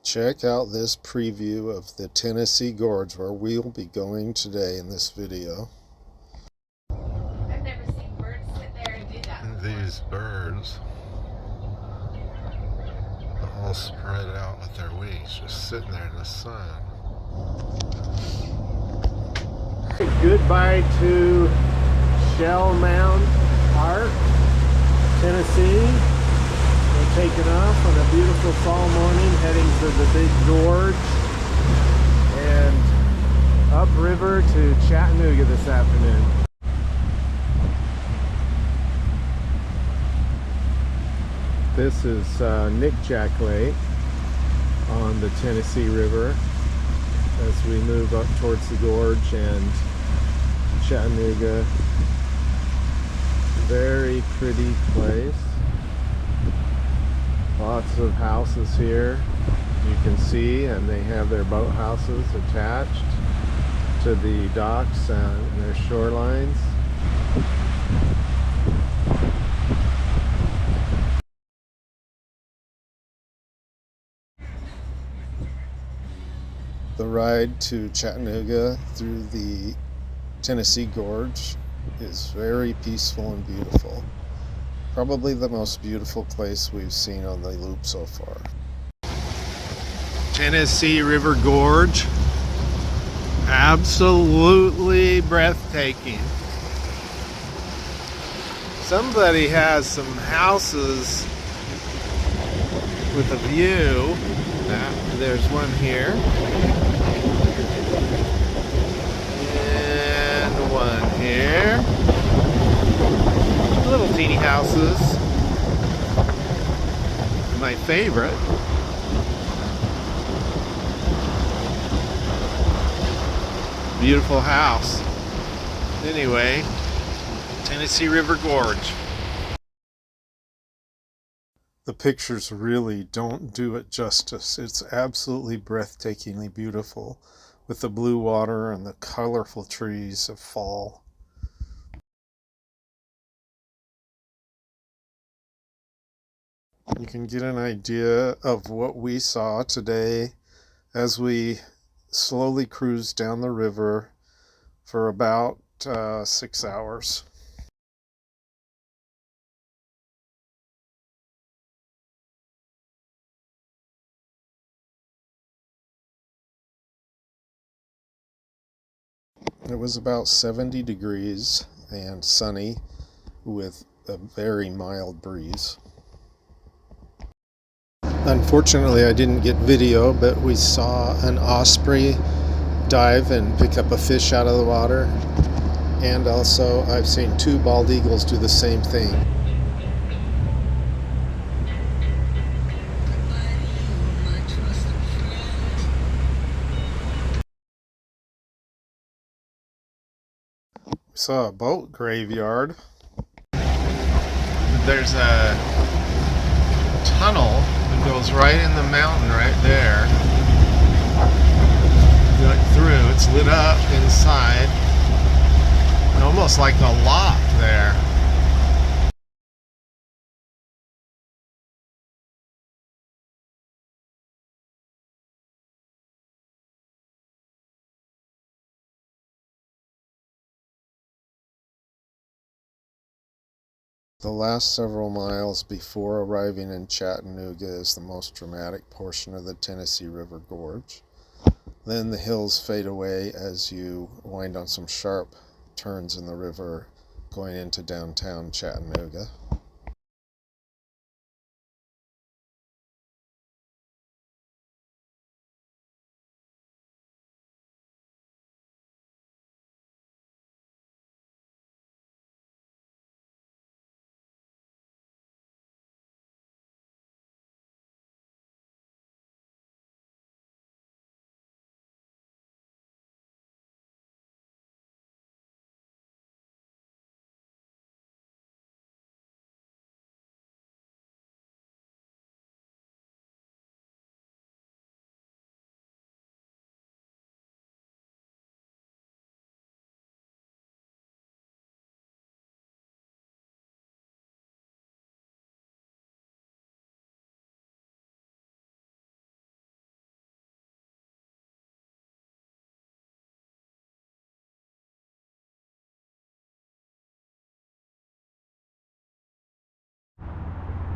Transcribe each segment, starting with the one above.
Check out this preview of the Tennessee Gorge where we'll be going today in this video. I've never seen birds sit there and do that. These birds all spread out with their wings, just sitting there in the sun. Goodbye to Shell Mound Park, Tennessee. We're taking off on a beautiful fall morning, heading to the Big Gorge and upriver to Chattanooga this afternoon. This is Nickjack Lake on the Tennessee River as we move up towards the gorge and Chattanooga. Very pretty place. Lots of houses here you can see, and they have their boathouses attached to the docks and their shorelines. The ride to Chattanooga through the Tennessee Gorge is very peaceful and beautiful. Probably the most beautiful place we've seen on the loop so far. Tennessee River Gorge. Absolutely breathtaking. Somebody has some houses with a view. There's one here. And one here. Little teeny houses. My favorite. Beautiful house. Anyway, Tennessee River Gorge. The pictures really don't do it justice. It's absolutely breathtakingly beautiful with the blue water and the colorful trees of fall. You can get an idea of what we saw today as we slowly cruised down the river for about 6 hours. It was about 70 degrees and sunny with a very mild breeze. Unfortunately, I didn't get video, but we saw an osprey dive and pick up a fish out of the water. And also, I've seen 2 bald eagles do the same thing. We saw a boat graveyard. There's a tunnel that goes right in the mountain right there. Going through, it's lit up inside. Almost like a lock there. The last several miles before arriving in Chattanooga is the most dramatic portion of the Tennessee River Gorge. Then the hills fade away as you wind on some sharp turns in the river going into downtown Chattanooga.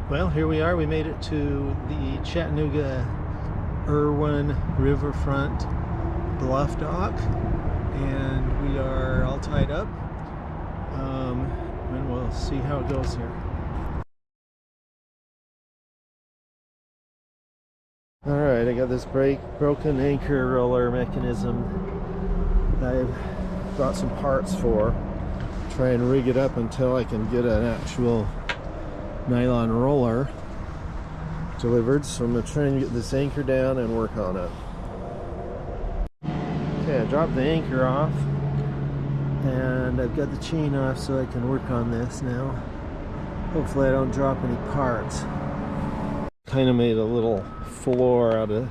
Well, here we are. We made it to the Chattanooga Irwin Riverfront Bluff Dock, and we are all tied up. And we'll see how it goes here. All right, I got this broken anchor roller mechanism I've got some parts for. Try and rig it up until I can get an actual nylon roller delivered. So I'm going to try and get this anchor down and work on it. Okay, I dropped the anchor off and I've got the chain off so I can work on this now. Hopefully I don't drop any parts. Kind of made a little floor out of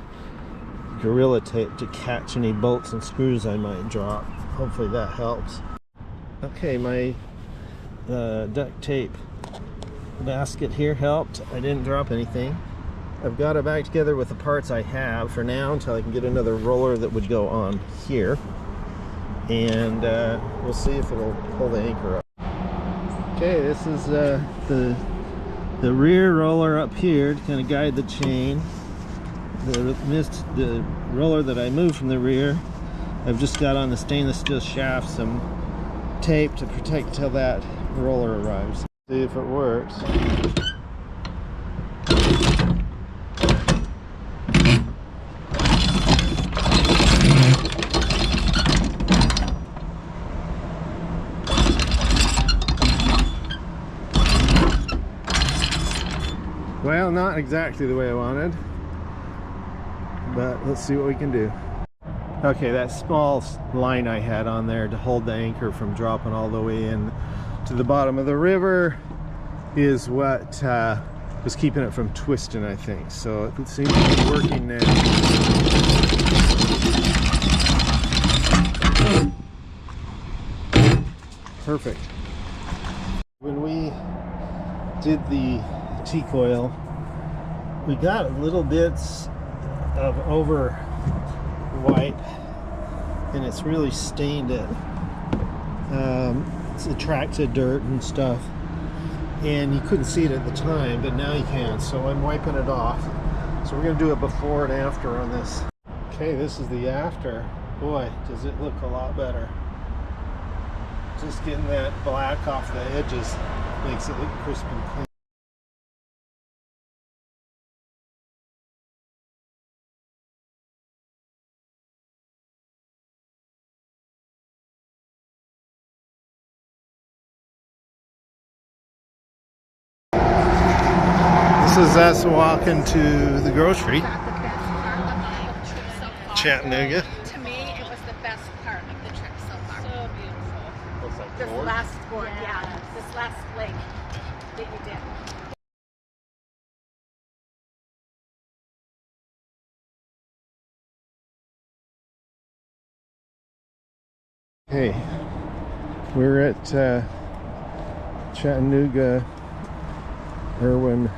Gorilla Tape to catch any bolts and screws I might drop. Hopefully that helps. Okay, my duct tape basket here helped. I didn't drop anything. I've got it back together with the parts I have for now until I can get another roller that would go on here, and we'll see if it'll pull the anchor up. Okay, this is the rear roller up here to kind of guide the chain. The roller that I moved from the rear, I've just got on the stainless steel shaft some tape to protect till that roller arrives. See if it works. Well, not exactly the way I wanted, but let's see what we can do. Okay, that small line I had on there to hold the anchor from dropping all the way in to the bottom of the river is what was keeping it from twisting, I think. So it seems to be working now. Perfect. When we did the T-coil, we got little bits of over white, and it's really stained it. It's attracted dirt and stuff, and you couldn't see it at the time, but now you can. So I'm wiping it off. So we're going to do a before and after on this. Okay, this is the after. Boy, does it look a lot better. Just getting that black off the edges makes it look crisp and clean. This is us walking to the grocery. Chattanooga. To me, it was the best part of the trip so far. So beautiful. Like This last sport, this last lake that you did. Hey, we're at Chattanooga Irwin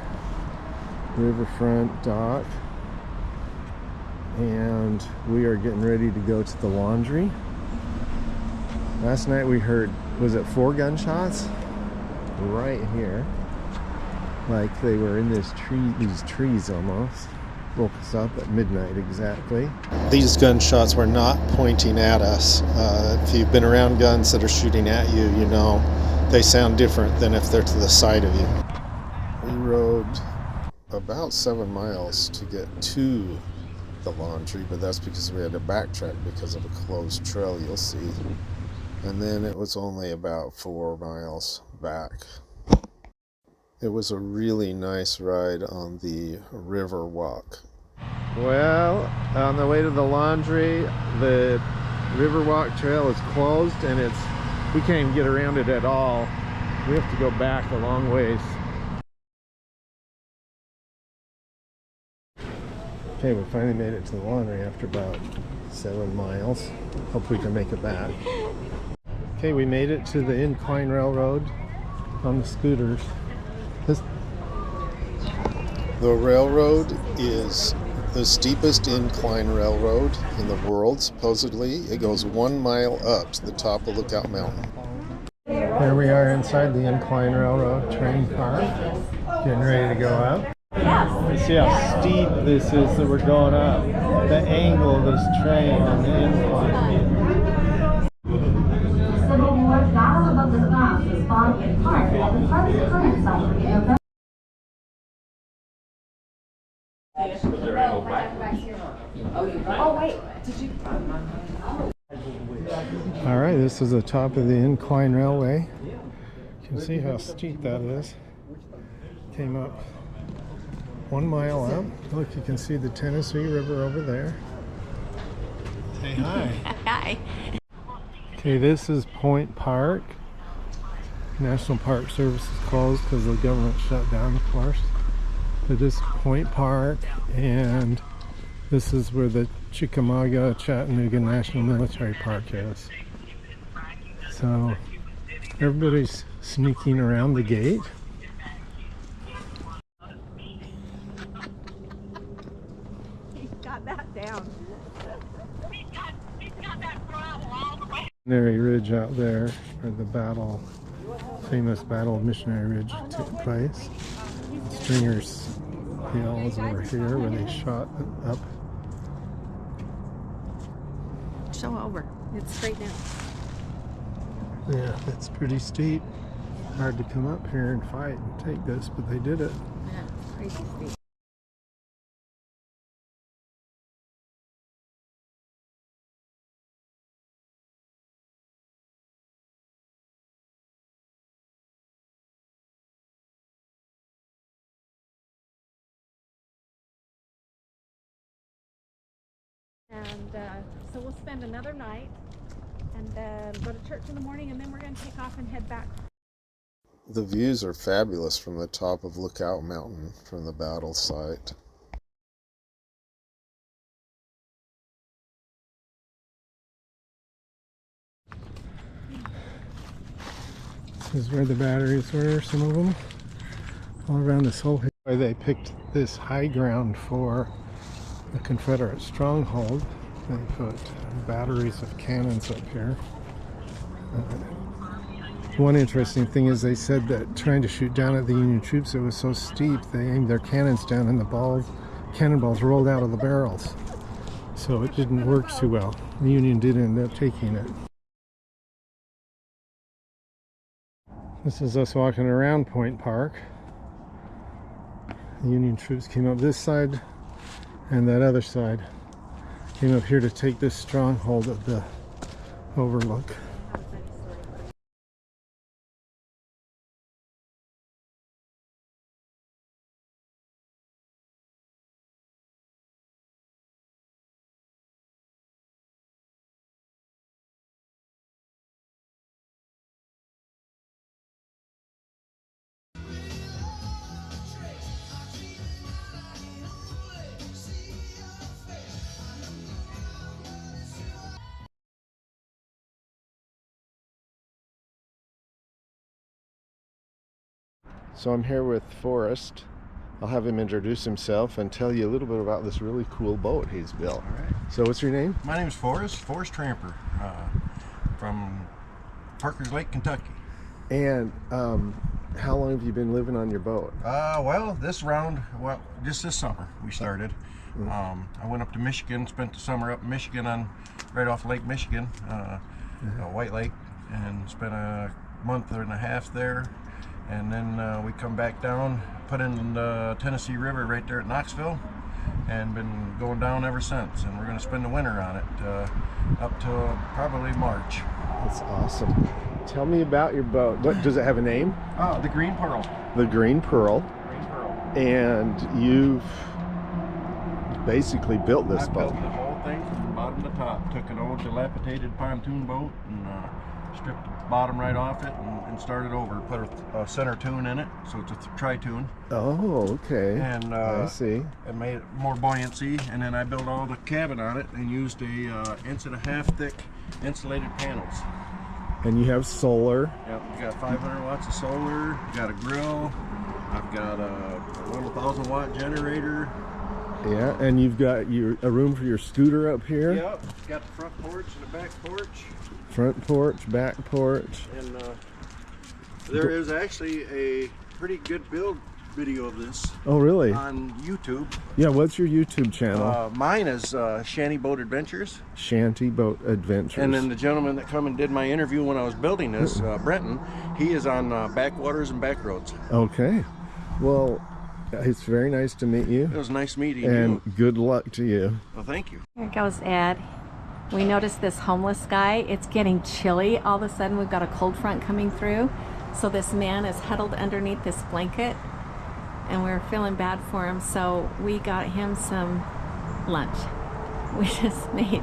Riverfront Dock, and we are getting ready to go to the laundry. Last night we heard, was it 4 gunshots? Right here. Like they were in these trees almost. Woke us up at midnight exactly. These gunshots were not pointing at us. If you've been around guns that are shooting at you, you know they sound different than if they're to the side of you. We rode about 7 miles to get to the laundry, but that's because we had to backtrack because of a closed trail, you'll see. And then it was only about 4 miles back. It was a really nice ride on the river walk. Well, on the way to the laundry, the Riverwalk trail is closed, and we can't even get around it at all. We have to go back a long ways. Okay, we finally made it to the laundry after about 7 miles. Hope we can make it back. Okay, we made it to the incline railroad on the scooters. The railroad is the steepest incline railroad in the world, supposedly. It goes 1 mile up to the top of Lookout Mountain. Here we are inside the incline railroad train car. Getting ready to go up. Yes. You see how steep this is that we're going up. The angle of this train on the incline. Civil War Battle above the Clouds was fought in part at the Park's current site in November. Oh, wait. Did you? All right, this is the top of the incline railway. You can see how steep that is. Came up 1 mile up. Look, you can see the Tennessee River over there. Say hi. Hi. Okay, this is Point Park. National Park Service is closed because the government shut down, of course. But this is Point Park, and this is where the Chattanooga National Military Park is. So everybody's sneaking around the gate. Got that down. Missionary Ridge out there, where the famous Battle of Missionary Ridge took place. Stringer's Hill is over here where they shot up. Show over. It's straight down. Yeah, it's pretty steep. Hard to come up here and fight and take this, but they did it. Yeah, crazy steep. And so we'll spend another night and then go to church in the morning, and then we're going to take off and head back. The views are fabulous from the top of Lookout Mountain from the battle site. This is where the batteries were, some of them, all around this whole hill. They picked this high ground for the Confederate stronghold. They put batteries of cannons up here. One interesting thing is they said that trying to shoot down at the Union troops, it was so steep, they aimed their cannons down and the cannonballs rolled out of the barrels. So it didn't work too well. The Union did end up taking it. This is us walking around Point Park. The Union troops came up this side, and that other side came up here to take this stronghold of the overlook. So I'm here with Forrest. I'll have him introduce himself and tell you a little bit about this really cool boat he's built. All right. So what's your name? My name is Forrest Tramper, from Parker's Lake, Kentucky. And how long have you been living on your boat? Well, just this summer we started. I went up to Michigan, spent the summer up in Michigan right off Lake Michigan, White Lake, and spent a month and a half there. And then we come back down, put in the Tennessee River right there at Knoxville, and been going down ever since. And we're going to spend the winter on it up to probably March. That's awesome. Tell me about your boat. What does it have a name? The Green Pearl. The Green Pearl. Green Pearl. And you've basically built this I boat. built the whole thing from bottom to top. Took an old dilapidated pontoon boat and stripped the bottom right off it and started over. Put a center tune in it, so it's a tri-tune. Oh, okay. And I see. It made it more buoyancy, and then I built all the cabin on it and used a 1.5-inch thick insulated panels. And you have solar. Yep, you got 500 watts of solar. You got a grill. I've got a 1,000-watt generator. Yeah, and you've got a room for your scooter up here. Yep, got the front porch and the back porch. Front porch, back porch. And there is actually a pretty good build video of this Oh, really? on YouTube. Yeah, what's your YouTube channel? Mine is Shanty Boat Adventures. Shanty Boat Adventures. And then the gentleman that come and did my interview when I was building this, Brenton, he is on Backwaters and Backroads. Okay. Well, it's very nice to meet you. It was nice meeting And you. good luck to you. Well, thank you. Here goes Ed. We noticed this homeless guy. It's getting chilly. All of a sudden we've got a cold front coming through. So this man is huddled underneath this blanket and we're feeling bad for him. So we got him some lunch. We just made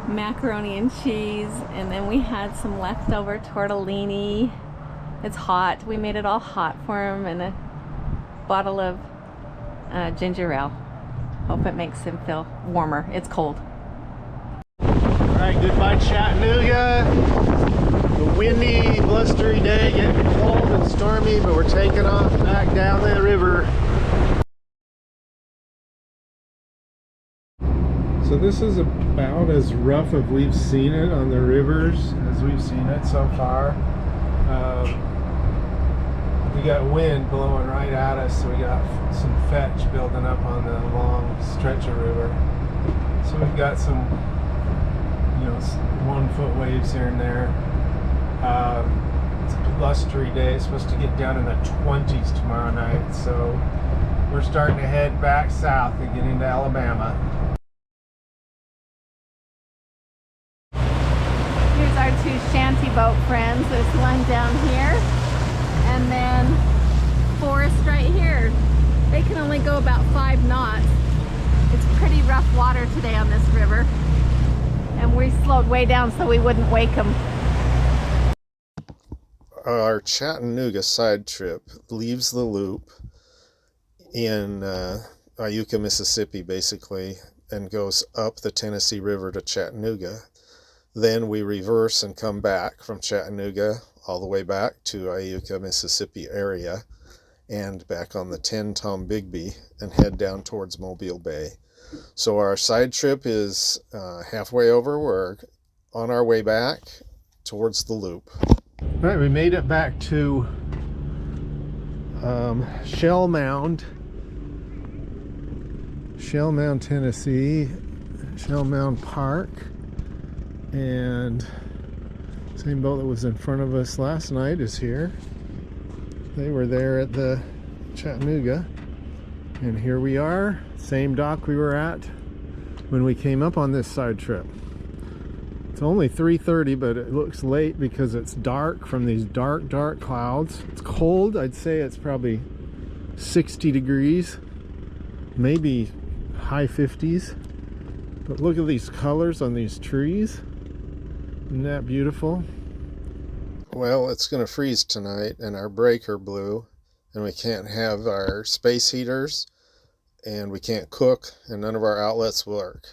macaroni and cheese, and then we had some leftover tortellini. It's hot. We made it all hot for him, and a bottle of ginger ale. Hope it makes him feel warmer. It's cold. Alright, goodbye Chattanooga. A windy, blustery day, getting cold and stormy, but we're taking off back down the river. So this is about as rough as we've seen it on the rivers as we've seen it so far. We got wind blowing right at us, so we got some fetch building up on the long stretch of river. So we've got some, 1 foot waves here and there. It's a blustery day. It's supposed to get down in the 20s tomorrow night, so we're starting to head back south and get into Alabama. Here's our 2 shanty boat friends. There's one down here, and then Forrest right here. They can only go about 5 knots. It's pretty rough water today on this river, and we slowed way down so we wouldn't wake them. Our Chattanooga side trip leaves the loop in Iuka, Mississippi, basically, and goes up the Tennessee River to Chattanooga. Then we reverse and come back from Chattanooga all the way back to Iuka, Mississippi area, and back on the 10 Tom Bigby and head down towards Mobile Bay. So our side trip is halfway over. We're on our way back towards the loop. All right, we made it back to Shell Mound, Tennessee, Shell Mound Park, and same boat that was in front of us last night is here. They were there at the Chattanooga, and here we are, same dock we were at when we came up on this side trip. It's only 3:30, but it looks late because it's dark from these dark clouds. It's cold. I'd say it's probably 60 degrees, maybe high 50s. But look at these colors on these trees. Isn't that beautiful? Well, it's going to freeze tonight, and our breaker blew, and we can't have our space heaters, and we can't cook, and none of our outlets work.